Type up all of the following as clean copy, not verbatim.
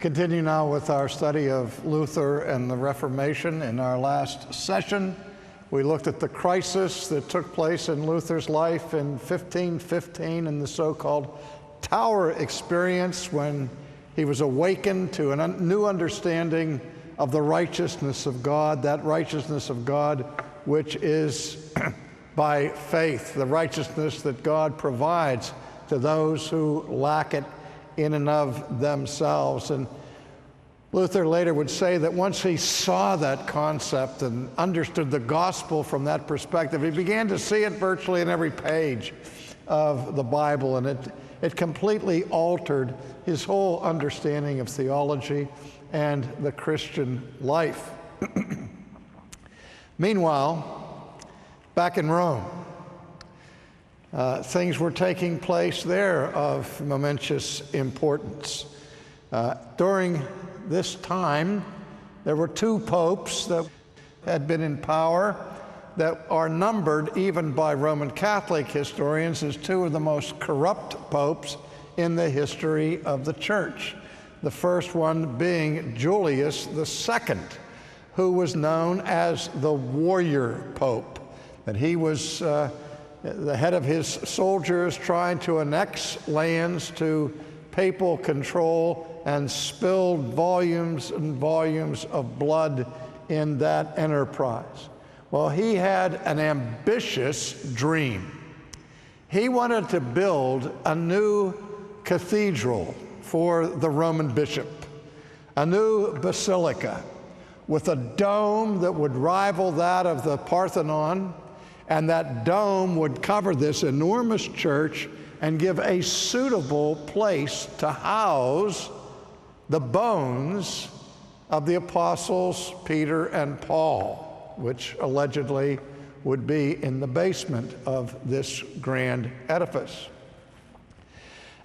continue now with our study of Luther and the Reformation. In our last session, we looked at the crisis that took place in Luther's life in 1515 in the so-called Tower experience, when he was awakened to a new understanding of the righteousness of God, that righteousness of God which is by faith, the righteousness that God provides to those who lack it in and of themselves. And Luther later would say that once he saw that concept and understood the gospel from that perspective, he began to see it virtually in every page of the Bible, and it completely altered his whole understanding of theology and the Christian life. Meanwhile, back in Rome, things were taking place there of momentous importance. During this time, there were two popes that had been in power that are numbered even by Roman Catholic historians as two of the most corrupt popes in the history of the church. The first one being Julius II, who was known as the warrior pope. That he was the head of his soldiers trying to annex lands to papal control and spilled volumes and volumes of blood in that enterprise. Well, he had an ambitious dream. He wanted to build a new cathedral for the Roman bishop, a new basilica with a dome that would rival that of the Parthenon, and that dome would cover this enormous church and give a suitable place to house the bones of the apostles Peter and Paul, which allegedly would be in the basement of this grand edifice.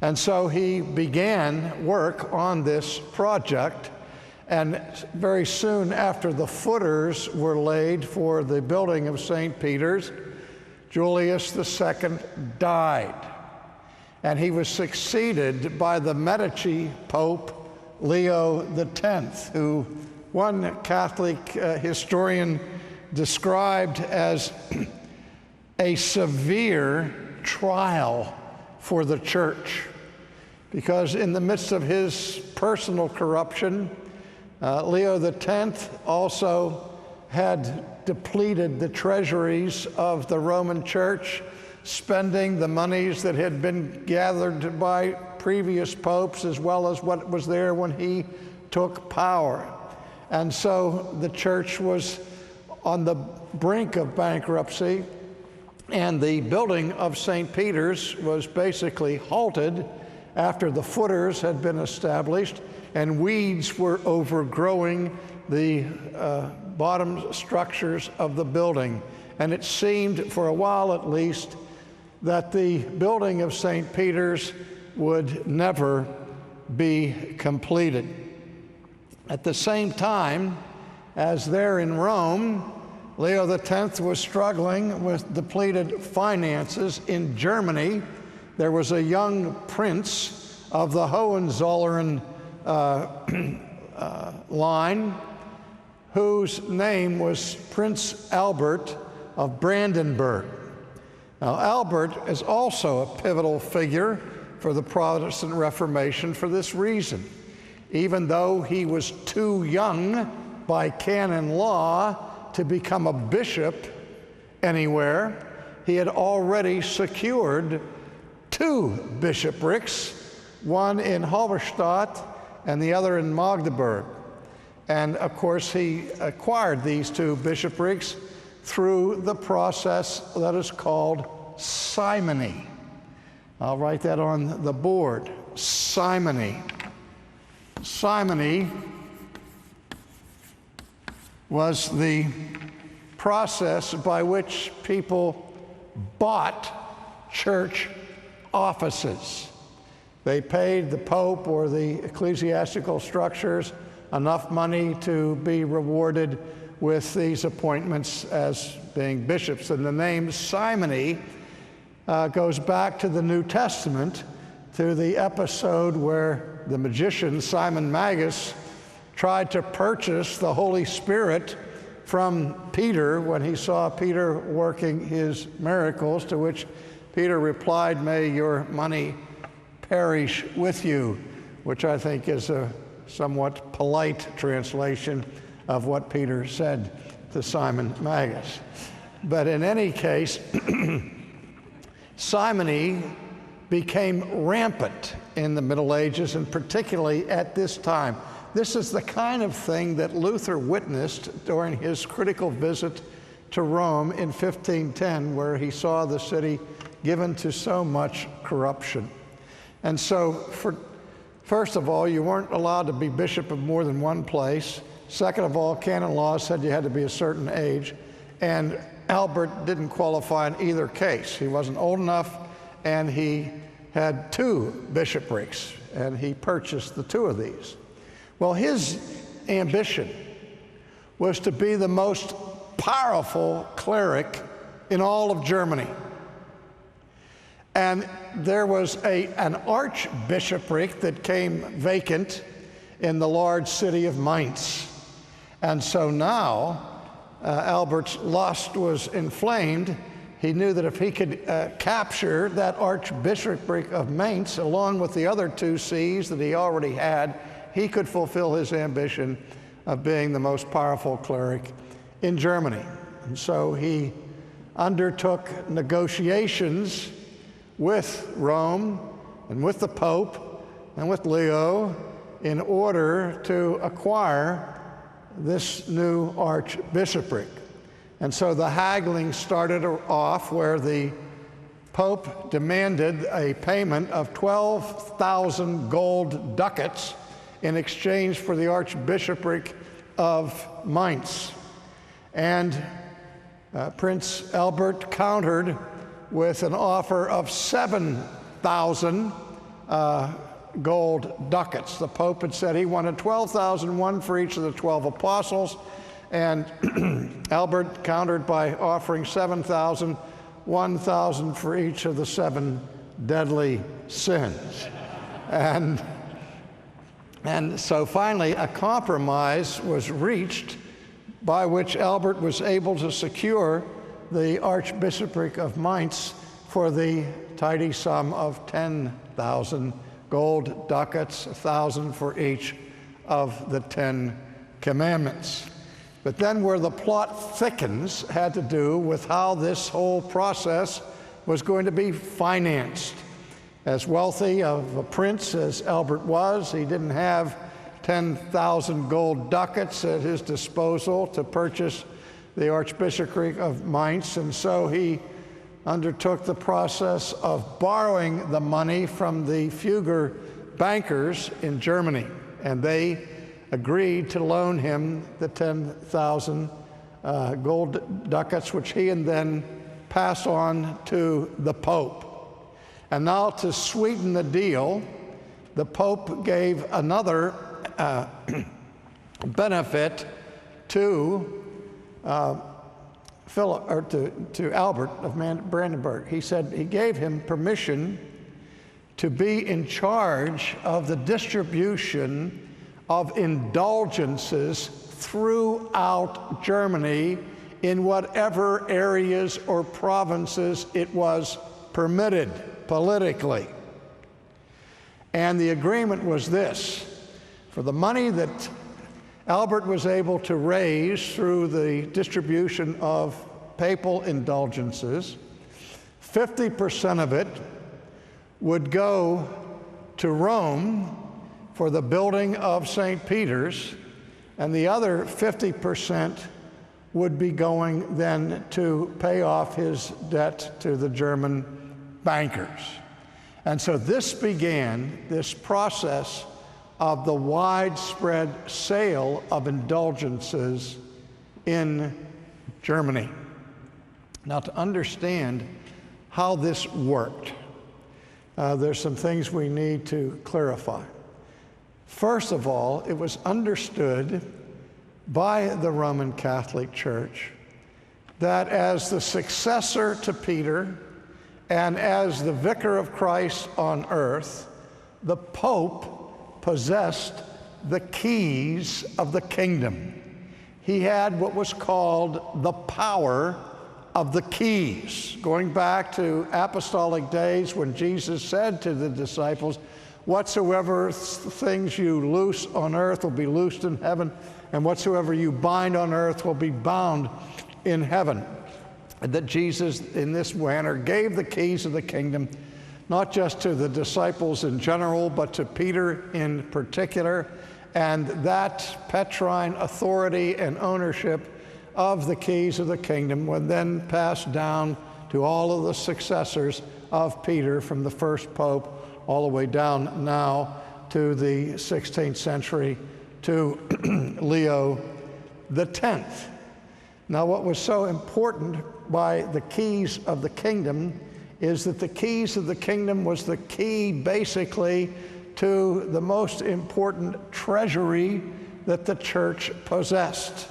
And so he began work on this project, and very soon after the footers were laid for the building of St. Peter's, Julius II died. And he was succeeded by the Medici Pope Leo X, who one Catholic historian described as a severe trial for the church, because in the midst of his personal corruption, Leo X also had depleted the treasuries of the Roman Church, spending the monies that had been gathered by previous popes as well as what was there when he took power. And so the church was on the brink of bankruptcy, and the building of St. Peter's was basically halted after the footers had been established and weeds were overgrowing the bottom structures of the building. And it seemed, for a while at least, that the building of St. Peter's would never be completed. At the same time, as there in Rome, Leo X was struggling with depleted finances. In Germany, there was a young prince of the Hohenzollern line, whose name was Prince Albert of Brandenburg. Now, Albert is also a pivotal figure for the Protestant Reformation for this reason. Even though he was too young by canon law to become a bishop anywhere, he had already secured two bishoprics, one in Halberstadt and the other in Magdeburg. And of course, he acquired these two bishoprics through the process that is called simony. I'll write that on the board. Simony. Simony was the process by which people bought church offices. They paid the Pope or the ecclesiastical structures enough money to be rewarded with these appointments as being bishops. And the name simony goes back to the New Testament, to the episode where the magician Simon Magus tried to purchase the Holy Spirit from Peter when he saw Peter working his miracles, to which Peter replied, "May your money perish with you," which I think is a somewhat polite translation of what Peter said to Simon Magus. But in any case, simony became rampant in the Middle Ages, and particularly at this time. This is the kind of thing that Luther witnessed during his critical visit to Rome in 1510, where he saw the city given to so much corruption. And so, first of all, you weren't allowed to be bishop of more than one place. Second of all, canon law said you had to be a certain age. And Albert didn't qualify in either case. He wasn't old enough, and he had 2 bishoprics, and he purchased the 2 of these. Well, his ambition was to be the most powerful cleric in all of Germany. And there was an archbishopric that came vacant in the large city of Mainz. And so now Albert's lust was inflamed. He knew that if he could capture that archbishopric of Mainz along with the other 2 sees that he already had, he could fulfill his ambition of being the most powerful cleric in Germany. And so he undertook negotiations with Rome and with the Pope and with Leo in order to acquire this new archbishopric. And so the haggling started off where the Pope demanded a payment of 12,000 gold ducats in exchange for the archbishopric of Mainz. And Prince Albert countered with an offer of 7,000 gold ducats. The Pope had said he wanted 12,000, one for each of the 12 apostles, and Albert countered by offering 7,000, 1,000 for each of the 7 deadly sins. And so finally a compromise was reached by which Albert was able to secure the archbishopric of Mainz for the tidy sum of 10,000 gold ducats, 1,000 for each of the 10 commandments. But then where the plot thickens had to do with how this whole process was going to be financed. As wealthy of a prince as Albert was, he didn't have 10,000 gold ducats at his disposal to purchase the archbishopric of Mainz, and so he undertook the process of borrowing the money from the Fugger bankers in Germany, and they agreed to loan him the 10,000 gold ducats, which he and then pass on to the Pope. And now to sweeten the deal, the Pope gave another benefit to to Albert of Brandenburg. He said he gave him permission to be in charge of the distribution of indulgences throughout Germany in whatever areas or provinces it was permitted politically. And the agreement was this: for the money that Albert was able to raise through the distribution of papal indulgences, 50% of it would go to Rome for the building of St. Peter's, and the other 50% would be going then to pay off his debt to the German bankers. And so this began this process of the widespread sale of indulgences in Germany. Now, to understand how this worked, there's some things we need to clarify. First of all, it was understood by the Roman Catholic Church that as the successor to Peter And as the vicar of Christ on earth, the Pope possessed the keys of the kingdom. He had what was called the power of the keys, going back to apostolic days when Jesus said to the disciples, whatsoever things you loose on earth will be loosed in heaven, and whatsoever you bind on earth will be bound in heaven. And that Jesus, in this manner, gave the keys of the kingdom, not just to the disciples in general, but to Peter in particular. And that Petrine authority and ownership of the keys of the kingdom was then passed down to all of the successors of Peter, from the first pope all the way down now to the 16th century to Leo X. Now, what was so important by the keys of the kingdom is that the keys of the kingdom was the key basically to the most important treasury that the church possessed.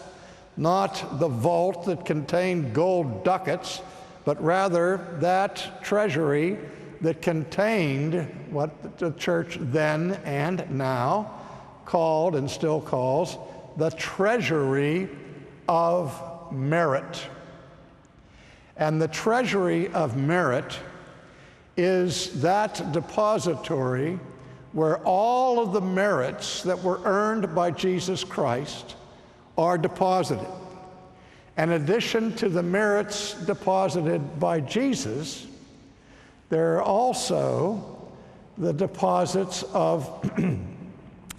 Not the vault that contained gold ducats, but rather that treasury that contained what the church then and now called and still calls the treasury of merit. And the treasury of merit is that depository where all of the merits that were earned by Jesus Christ are deposited. In addition to the merits deposited by Jesus, there are also the deposits of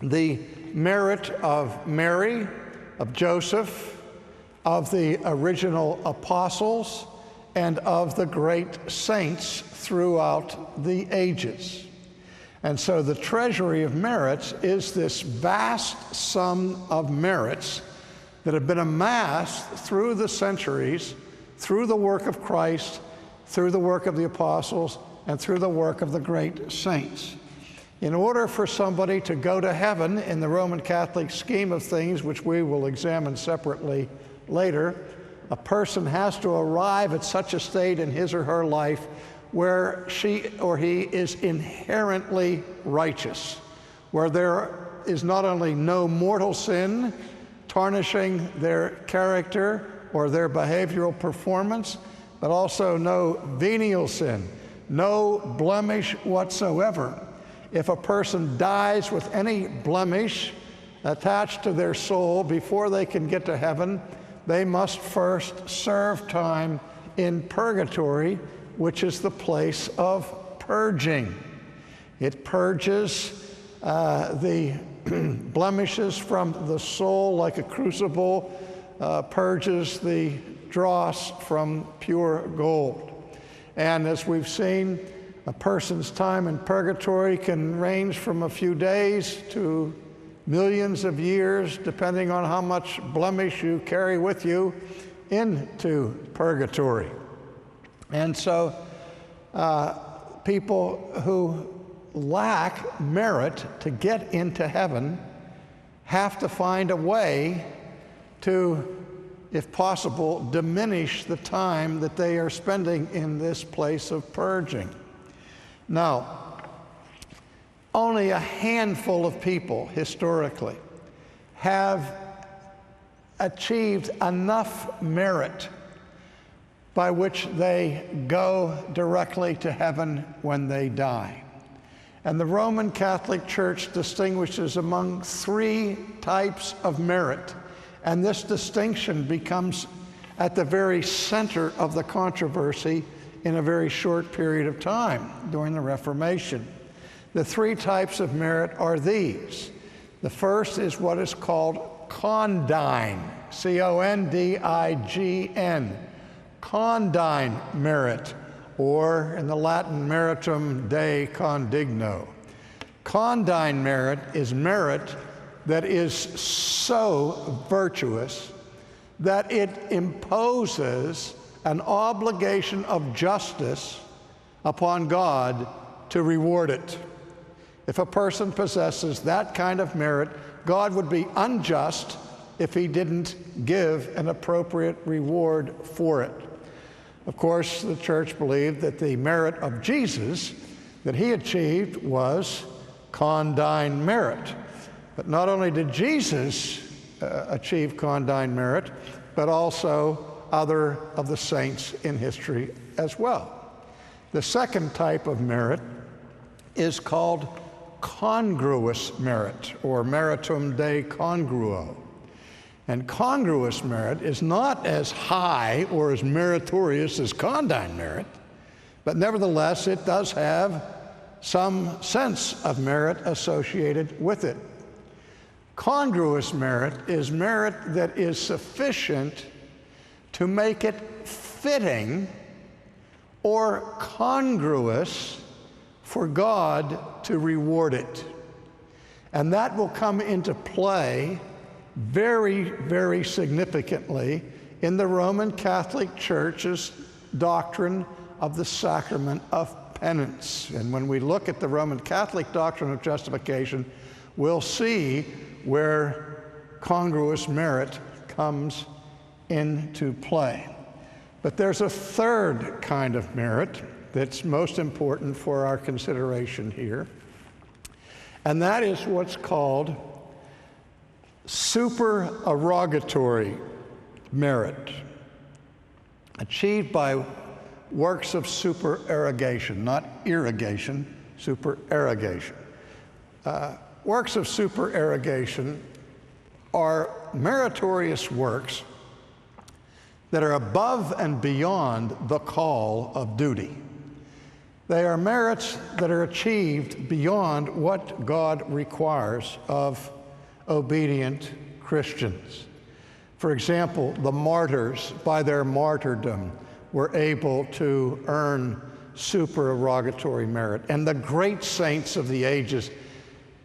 the merit of Mary, of Joseph, of the original apostles, and of the great saints throughout the ages. And so the treasury of merits is this vast sum of merits that have been amassed through the centuries, through the work of Christ, through the work of the apostles, and through the work of the great saints. In order for somebody to go to heaven in the Roman Catholic scheme of things, which we will examine separately later, a person has to arrive at such a state in his or her life where she or he is inherently righteous, where there is not only no mortal sin tarnishing their character or their behavioral performance, but also no venial sin, no blemish whatsoever. If a person dies with any blemish attached to their soul before they can get to heaven, they must first serve time in purgatory, which is the place of purging. It purges the blemishes from the soul like a crucible, purges the dross from pure gold. And as we've seen, a person's time in purgatory can range from a few days to millions of years, depending on how much blemish you carry with you into purgatory. And so people who lack merit to get into heaven have to find a way to, if possible, diminish the time that they are spending in this place of purging. Now, only a handful of people historically have achieved enough merit by which they go directly to heaven when they die. And the Roman Catholic Church distinguishes among three types of merit, and this distinction becomes at the very center of the controversy in a very short period of time during the Reformation. The three types of merit are these. The first is what is called condign, C-O-N-D-I-G-N, condign merit, or in the Latin meritum Dei condigno. Condign merit is merit that is so virtuous that it imposes an obligation of justice upon God to reward it. If a person possesses that kind of merit, God would be unjust if he didn't give an appropriate reward for it. Of course, the church believed that the merit of Jesus that he achieved was condign merit. But not only did Jesus achieve condign merit, but also other of the saints in history as well. The second type of merit is called congruous merit, or meritum de congruo. And congruous merit is not as high or as meritorious as condign merit, but nevertheless it does have some sense of merit associated with it. Congruous merit is merit that is sufficient to make it fitting or congruous for God to reward it. And that will come into play very, very significantly in the Roman Catholic Church's doctrine of the sacrament of penance. And when we look at the Roman Catholic doctrine of justification, we'll see where congruous merit comes into play. But there's a third kind of merit that's most important for our consideration here, and that is what's called supererogatory merit, achieved by works of supererogation, not irrigation, supererogation. Works of supererogation are meritorious works that are above and beyond the call of duty. They are merits that are achieved beyond what God requires of obedient Christians. For example, the martyrs, by their martyrdom, were able to earn supererogatory merit. And the great saints of the ages,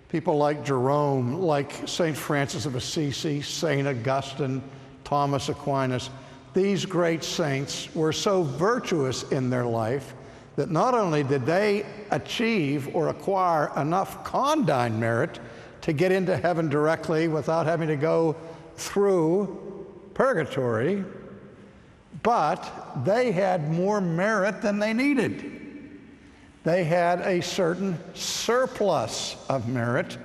people like Jerome, like St. Francis of Assisi, St. Augustine, Thomas Aquinas, these great saints were so virtuous in their life that not only did they achieve or acquire enough condign merit to get into heaven directly without having to go through purgatory, but they had more merit than they needed. They had a certain surplus of merit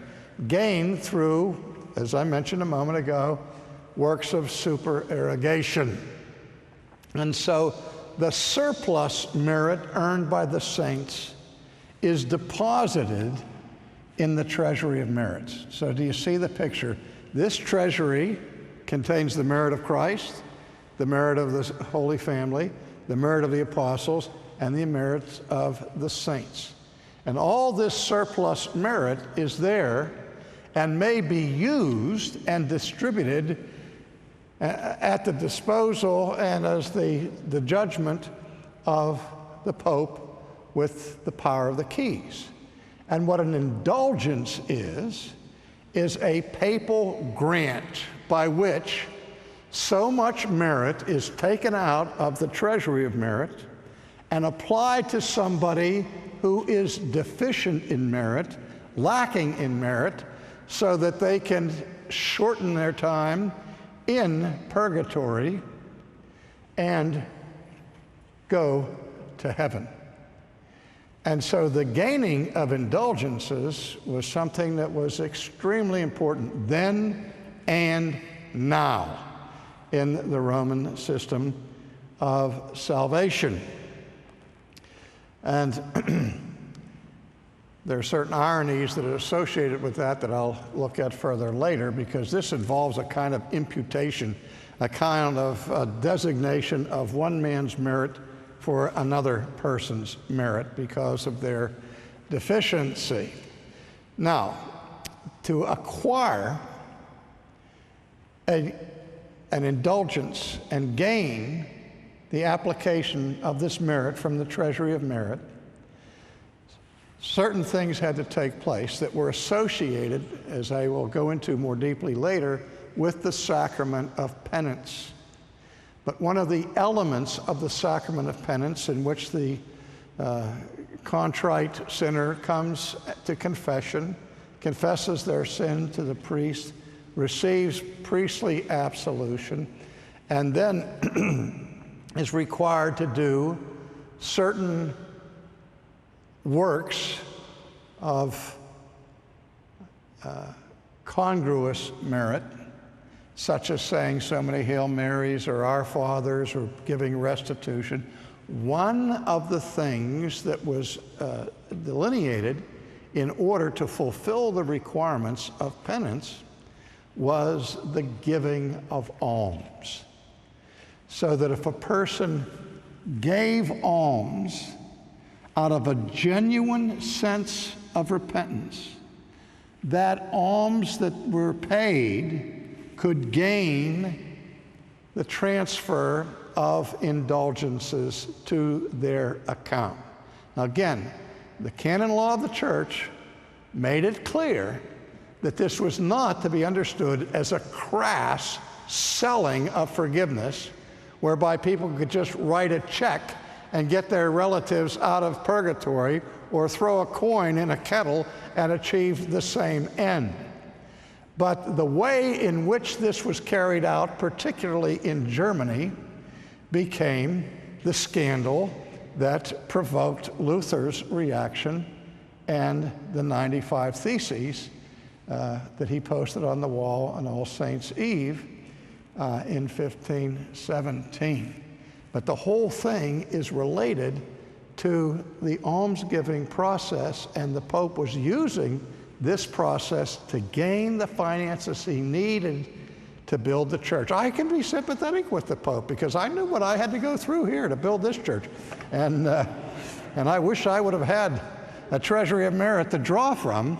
gained through, as I mentioned a moment ago, works of supererogation. And so the surplus merit earned by the saints is deposited in the treasury of merits. So do you see the picture? This treasury contains the merit of Christ, the merit of the Holy Family, the merit of the apostles, and the merits of the saints. And all this surplus merit is there and may be used and distributed at the disposal and as the judgment of the Pope with the power of the keys. And what an indulgence is a papal grant by which so much merit is taken out of the treasury of merit and applied to somebody who is deficient in merit, lacking in merit, so that they can shorten their time in purgatory and go to heaven. And so the gaining of indulgences was something that was extremely important then and now in the Roman system of salvation. And there are certain ironies that are associated with that I'll look at further later, because this involves a kind of imputation, a kind of designation of one man's merit for another person's merit because of their deficiency. Now, to acquire an indulgence and gain the application of this merit from the treasury of merit, certain things had to take place that were associated, as I will go into more deeply later, with the sacrament of penance. But one of the elements of the sacrament of penance, in which the contrite sinner comes to confession, confesses their sin to the priest, receives priestly absolution, and then is required to do certain works of congruous merit, such as saying so many Hail Marys or Our Fathers or giving restitution. One of the things that was delineated in order to fulfill the requirements of penance was the giving of alms. So that if a person gave alms out of a genuine sense of repentance, that alms that were paid could gain the transfer of indulgences to their account. Now again, the canon law of the church made it clear that this was not to be understood as a crass selling of forgiveness, whereby people could just write a check and get their relatives out of purgatory, or throw a coin in a kettle and achieve the same end. But the way in which this was carried out, particularly in Germany, became the scandal that provoked Luther's reaction and the 95 Theses that he posted on the wall on All Saints' Eve in 1517. But the whole thing is related to the almsgiving process, and the Pope was using this process to gain the finances he needed to build the church. I can be sympathetic with the Pope because I knew what I had to go through here to build this church. And I wish I would have had a treasury of merit to draw from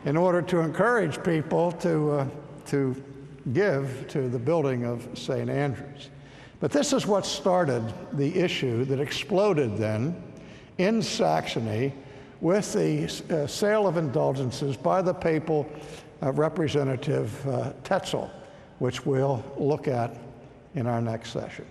in order to encourage people to give to the building of St. Andrew's. But this is what started the issue that exploded then in Saxony with the sale of indulgences by the papal representative Tetzel, which we'll look at in our next session.